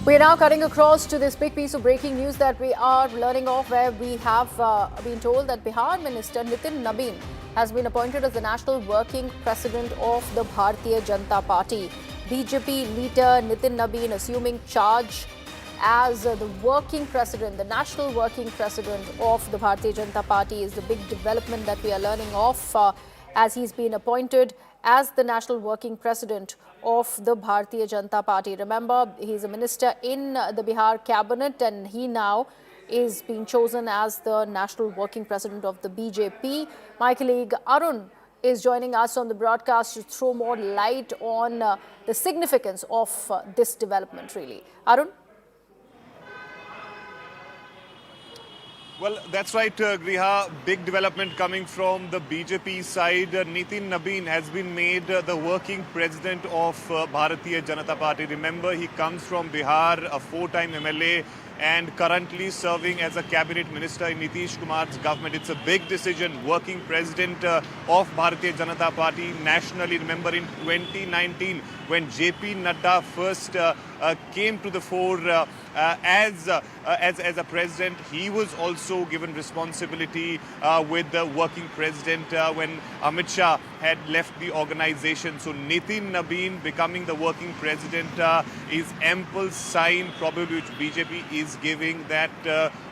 We are now cutting across to this big piece of breaking news that we are learning of, where we have been told that Bihar Minister Nitin Nabin has been appointed as the National Working President of the Bharatiya Janata Party. BJP leader Nitin Nabin assuming charge as the working president, the national working president of the Bharatiya Janata Party is the big development that we are learning of, as he's been appointed as the national working president of the Bharatiya Janata Party. Remember, he's a minister in the Bihar cabinet and he now is being chosen as the national working president of the BJP. My colleague Arun is joining us on the broadcast to throw more light on the significance of this development, really. Arun? Well, that's right, Griha. Big development coming from the BJP side. Nitin Nabin has been made the working president of Bharatiya Janata Party. Remember, he comes from Bihar, a four-time MLA, and currently serving as a cabinet minister in Nitish Kumar's government. It's a big decision. Working president of Bharatiya Janata Party nationally. Remember, in 2019, when JP Nadda first came to the fore as a president, he was also given responsibility with the working president when Amit Shah had left the organization. So Nitin Nabin becoming the working president is ample sign probably which BJP is giving that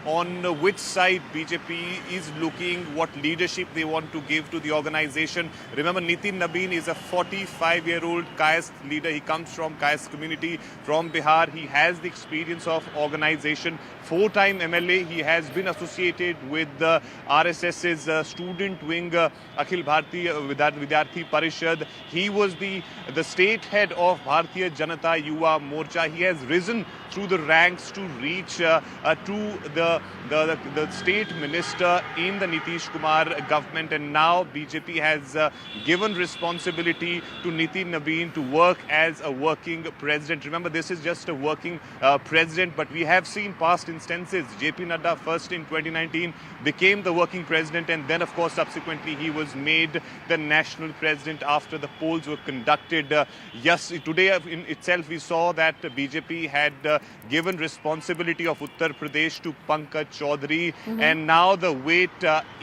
on which side BJP is looking, what leadership they want to give to the organization. Remember, Nitin Nabin is a 45-year-old Kayast leader. He comes from Kayast community from Bihar. He has the experience of organization. Four-time MLA. He has been associated with the RSS's student wing, Akhil Bharatiya Vidyarthi Parishad. He was the state head of Bharatiya Janata Yuva Morcha. He has risen through the ranks to reach to the state minister in the Nitish Kumar government, and now BJP has given responsibility to Nitin Nabin to work as a working president. Remember, this is just a working president, but we have seen past instances. JP Nadda first in 2019 became the working president, and then of course subsequently he was made the national president after the polls were conducted. Yes, today in itself we saw that BJP had given responsibility of Uttar Pradesh to Pankaj Chaudhary, and now the wait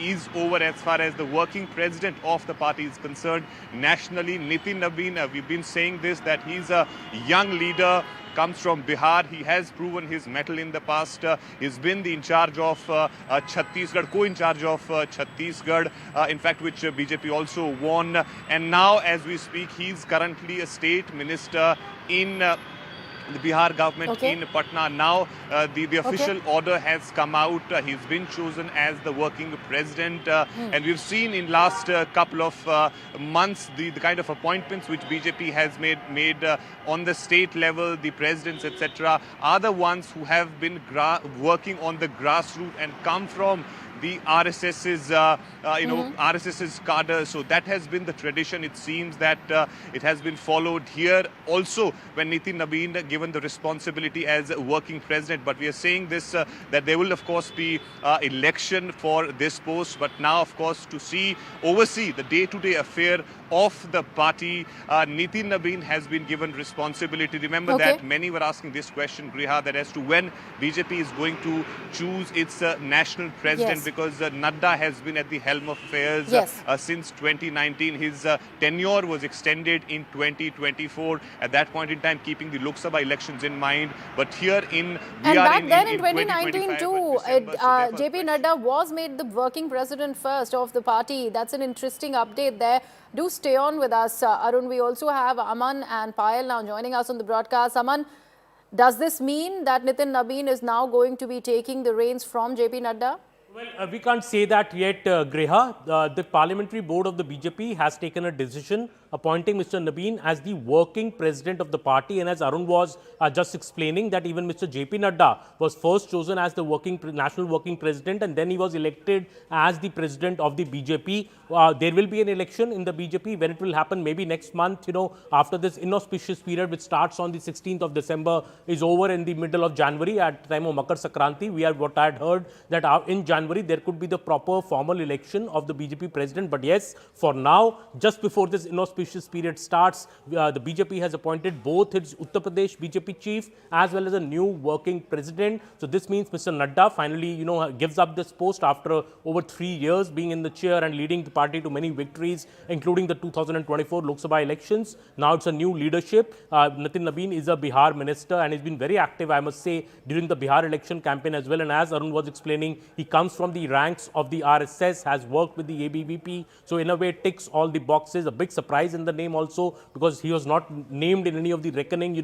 is over as far as the working president of the party is concerned. Nationally, Nitin Nabin, we've been saying this, that he's a young leader, comes from Bihar. He has proven his mettle in the past. He's been in charge of Chhattisgarh, co-in charge of Chhattisgarh, in fact, which BJP also won. And now, as we speak, he's currently a state minister in the Bihar government in Patna. Now the official order has come out. He's been chosen as the working president, and we've seen in last couple of months the kind of appointments which BJP has made on the state level. The presidents, etc., are the ones who have been working on the grassroots and come from the RSS's, RSS's cadre. So that has been the tradition. It seems that it has been followed here also when Nitin Nabin given the responsibility as a working president. But we are saying this, that there will of course be election for this post. But now of course to oversee the day-to-day affair of the party, Nitin Nabin has been given responsibility. Remember that many were asking this question, Griha, that as to when BJP is going to choose its national president, because Nadda has been at the helm of affairs since 2019. His tenure was extended in 2024. At that point in time, keeping the Lok Sabha elections in mind. But here in back then in 2019 too, JP Nadda was made the working president first of the party. That's an interesting update there. Do stay on with us, Arun. We also have Aman and Payal now joining us on the broadcast. Aman, does this mean that Nitin Nabin is now going to be taking the reins from JP Nadda? Well, we can't say that yet, Griha. The parliamentary board of the BJP has taken a decision appointing Mr. Nabin as the working president of the party. And as Arun was just explaining, that even Mr. JP Nadda was first chosen as the national working president, and then he was elected as the president of the BJP. There will be an election in the BJP. When it will happen, maybe next month, after this inauspicious period, which starts on the 16th of December, is over in the middle of January at the time of Makar Sankranti. What I had heard that in January, January, there could be the proper formal election of the BJP president. But yes, for now, just before this inauspicious period starts, the BJP has appointed both its Uttar Pradesh BJP chief as well as a new working president. So this means Mr. Nadda finally, gives up this post after over 3 years being in the chair and leading the party to many victories, including the 2024 Lok Sabha elections. Now it's a new leadership. Nitin Nabin is a Bihar minister and he's been very active, I must say, during the Bihar election campaign as well. And as Arun was explaining, he comes from the ranks of the RSS, has worked with the ABVP. So in a way, ticks all the boxes. A big surprise in the name also, because he was not named in any of the reckoning.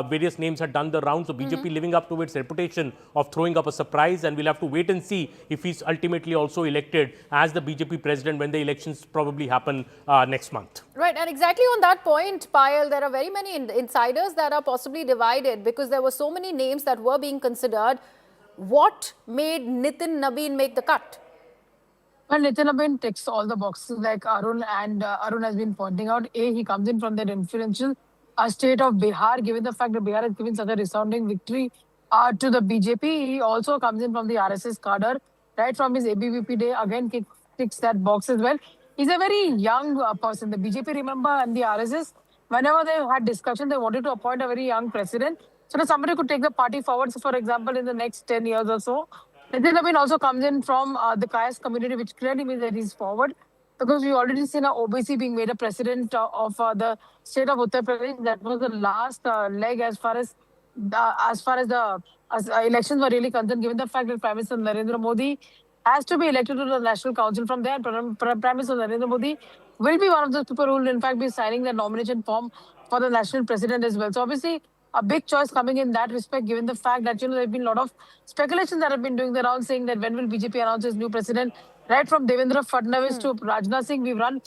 Various names had done the round. So BJP living up to its reputation of throwing up a surprise. And we'll have to wait and see if he's ultimately also elected as the BJP president when the elections probably happen next month. Right, and exactly on that point, Payal, there are very many insiders that are possibly divided because there were so many names that were being considered. What made Nitin Nabin make the cut? Well, Nitin Nabin ticks all the boxes like Arun, and Arun has been pointing out. He comes in from that influential state of Bihar, given the fact that Bihar has given such a resounding victory to the BJP. He also comes in from the RSS cadre, right from his ABVP day. Again, ticks that box as well. He's a very young person. The BJP, remember, and the RSS, whenever they had discussion, they wanted to appoint a very young president so that somebody could take the party forward. So, for example, in the next 10 years or so, Nitin Nabin also comes in from the Kayas community, which clearly means that he's forward, because we've already seen a OBC being made a president of the state of Uttar Pradesh. That was the last leg as far as the elections were really concerned, given the fact that Prime Minister Narendra Modi has to be elected to the National Council from there. Prime Minister Narendra Modi will be one of those people who will in fact be signing the nomination form for the national president as well. So obviously a big choice coming in that respect, given the fact that, there have been a lot of speculations that have been doing the round saying that when will BJP announce its new president, right from Devendra Fadnavis to Rajnath Singh. We've run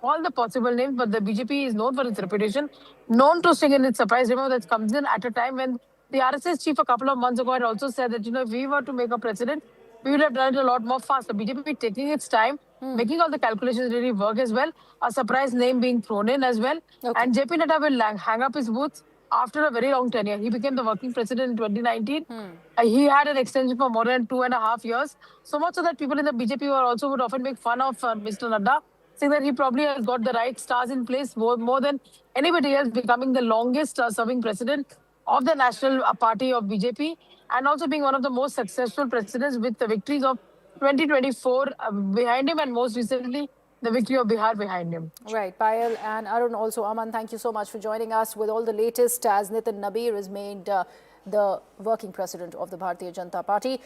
all the possible names, but the BJP is known for its reputation, known to sing in its surprise. Remember, that comes in at a time when the RSS chief a couple of months ago had also said that, if we were to make a president, we would have done it a lot more faster. BJP taking its time, making all the calculations really work as well. A surprise name being thrown in as well. Okay. And JP Nadda will hang up his boots after a very long tenure. He became the working president in 2019. He had an extension for more than 2.5 years. So much so that people in the BJP would often make fun of Mr. Nadda, saying that he probably has got the right stars in place more than anybody else, becoming the longest serving president of the national party of BJP, and also being one of the most successful presidents with the victories of 2024 behind him, and most recently the victory of Bihar behind him. Right, Payal and Arun, also Aman, thank you so much for joining us with all the latest as Nitin Nabin is made the working president of the Bharatiya Janata Party.